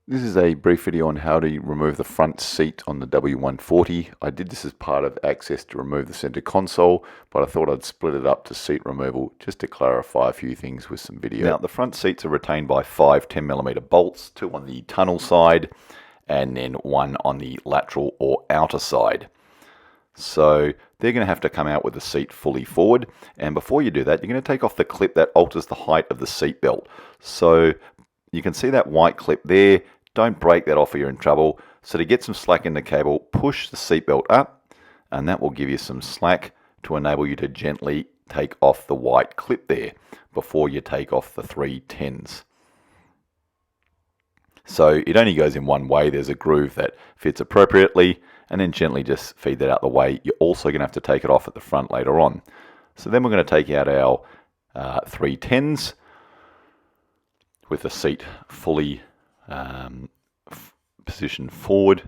This is a brief video on how to remove the front seat on the W140. I did this as part of access to remove the center console, but I thought I'd split it up to seat removal just to clarify a few things with some video. Now, the front seats are retained by 5 10mm bolts, 2 on the tunnel side and then 1 on the lateral or outer side. So they're going to have to come out with the seat fully forward, and before you do that, you're going to take off the clip that alters the height of the seat belt. So you can see that white clip there. Don't break that off or you're in trouble. So to get some slack in the cable, push the seatbelt up, and that will give you some slack to enable you to gently take off the white clip there before you take off the 310s. So it only goes in one way. There's a groove that fits appropriately, and then gently just feed that out the way. You're also going to have to take it off at the front later on. So then we're going to take out our 310s with the seat fully positioned forward.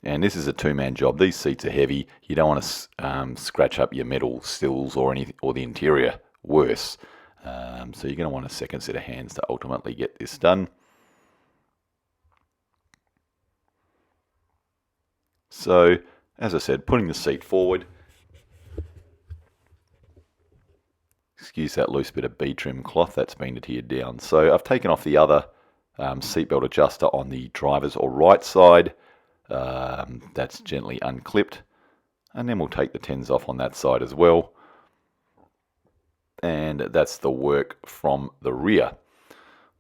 And this is a two-man job. These seats are heavy. You don't want to scratch up your metal sills or the interior worse. So you're going to want a second set of hands to ultimately get this done. So, as I said, putting the seat forward. Excuse that loose bit of B-trim cloth that's been adhered down. So I've taken off the other seatbelt adjuster on the driver's or right side. That's gently unclipped. And then we'll take the 10s off on that side as well. And that's the work from the rear.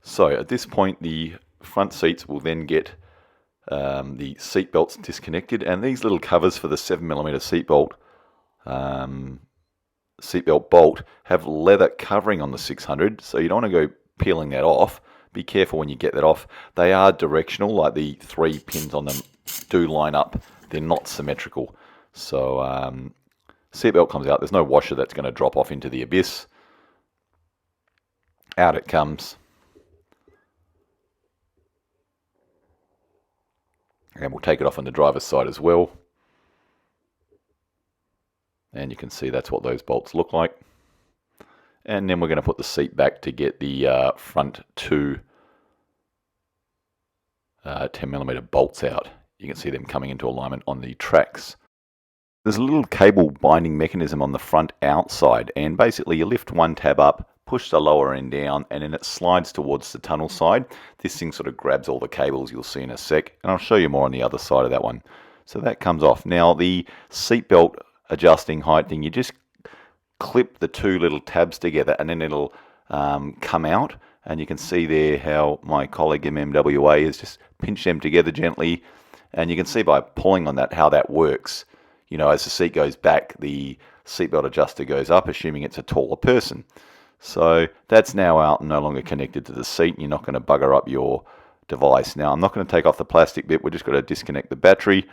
So at this point, the front seats will then get the seat belts disconnected, and these little covers for the 7mm seatbelt bolt have leather covering on the 600, so you don't want to go peeling that off. Be careful when you get that off. They are directional, like the 3 pins on them do line up. They're not symmetrical. So seatbelt comes out. There's no washer that's going to drop off into the abyss. Out it comes. And we'll take it off on the driver's side as well. And you can see that's what those bolts look like. And then we're going to put the seat back to get the front 2 10mm bolts out. You can see them coming into alignment on the tracks. There's a little cable binding mechanism on the front outside, and basically you lift one tab up, push the lower end down, and then it slides towards the tunnel side. This thing sort of grabs all the cables, you'll see in a sec, and I'll show you more on the other side of that one. So that comes off. Now the seatbelt adjusting height thing, you just clip the 2 little tabs together and then it'll come out, and you can see there how my colleague MMWA has just pinched them together gently, and you can see by pulling on that how that works. You know, as the seat goes back, the seatbelt adjuster goes up, assuming it's a taller person. So that's now out and no longer connected to the seat. You're not going to bugger up your device. Now, I'm not going to take off the plastic bit. We're just going to disconnect the battery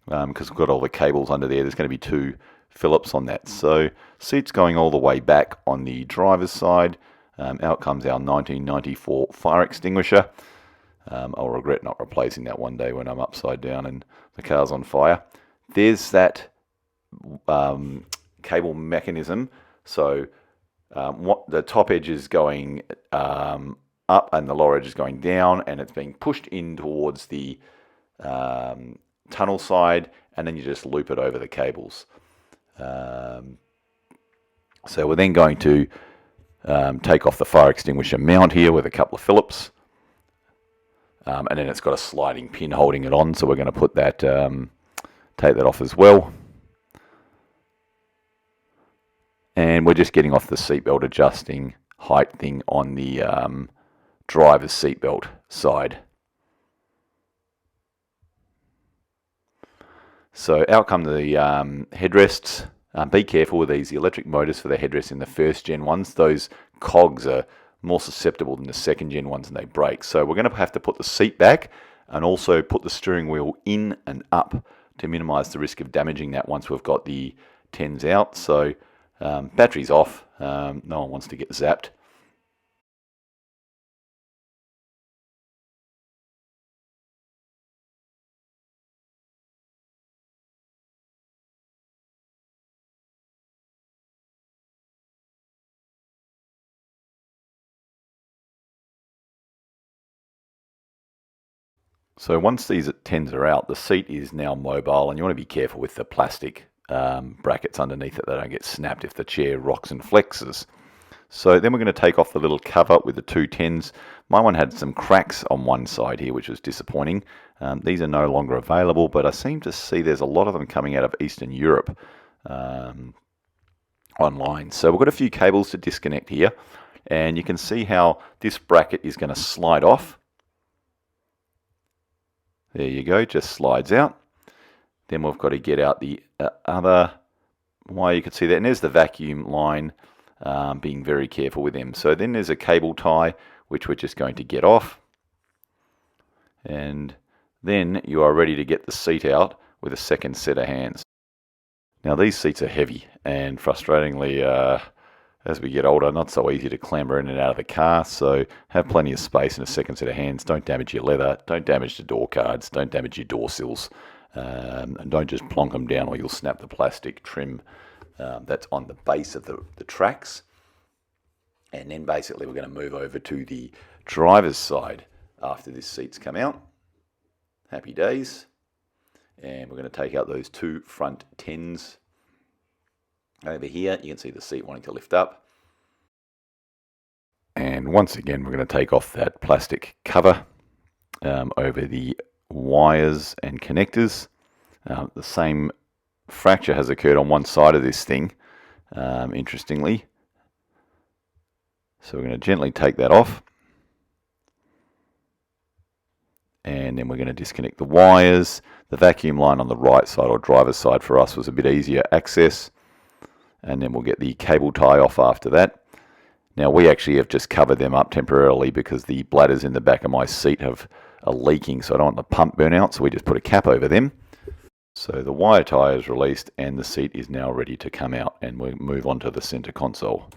because we've got all the cables under there. There's going to be 2 Phillips on that. So seat's going all the way back on the driver's side. Out comes our 1994 fire extinguisher. I'll regret not replacing that one day when I'm upside down and the car's on fire. There's that cable mechanism. So what the top edge is going up and the lower edge is going down, and it's being pushed in towards the tunnel side, and then you just loop it over the cables. So we're then going to take off the fire extinguisher mount here with a couple of Phillips, and then it's got a sliding pin holding it on, so we're going to put that take that off as well. And we're just getting off the seatbelt adjusting height thing on the driver's seatbelt side. So out come the headrests. Be careful with these. The electric motors for the headrests in the first gen ones, those cogs are more susceptible than the second gen ones and they break. So we're going to have to put the seat back and also put the steering wheel in and up to minimize the risk of damaging that once we've got the 10s out. So battery's off. No one wants to get zapped. So once these 10s are out, the seat is now mobile, and you want to be careful with the plastic brackets underneath it. They don't get snapped if the chair rocks and flexes. So then we're going to take off the little cover with the two 10s. My one had some cracks on one side here, which was disappointing. These are no longer available, but I seem to see there's a lot of them coming out of Eastern Europe online. So we've got a few cables to disconnect here, and you can see how this bracket is going to slide off. There you go, just slides out. Then we've got to get out the other wire. You can see that, and there's the vacuum line. Being very careful with them. So then there's a cable tie, which we're just going to get off. And then you are ready to get the seat out with a second set of hands. Now these seats are heavy, and frustratingly, as we get older, not so easy to clamber in and out of the car, so have plenty of space and a second set of hands. Don't damage your leather, don't damage the door cards, don't damage your door sills, and don't just plonk them down or you'll snap the plastic trim that's on the base of the tracks. And then basically we're going to move over to the driver's side after this seat's come out. Happy days. And we're going to take out those two front 10s. Over here, you can see the seat wanting to lift up. And once again, we're going to take off that plastic cover over the wires and connectors. The same fracture has occurred on one side of this thing, interestingly. So we're going to gently take that off. And then we're going to disconnect the wires. The vacuum line on the right side, or driver's side for us, was a bit easier access. And then we'll get the cable tie off after that. Now we actually have just covered them up temporarily because the bladders in the back of my seat are leaking, so I don't want the pump burn out, so we just put a cap over them. So the wire tie is released and the seat is now ready to come out, and we'll move on to the center console.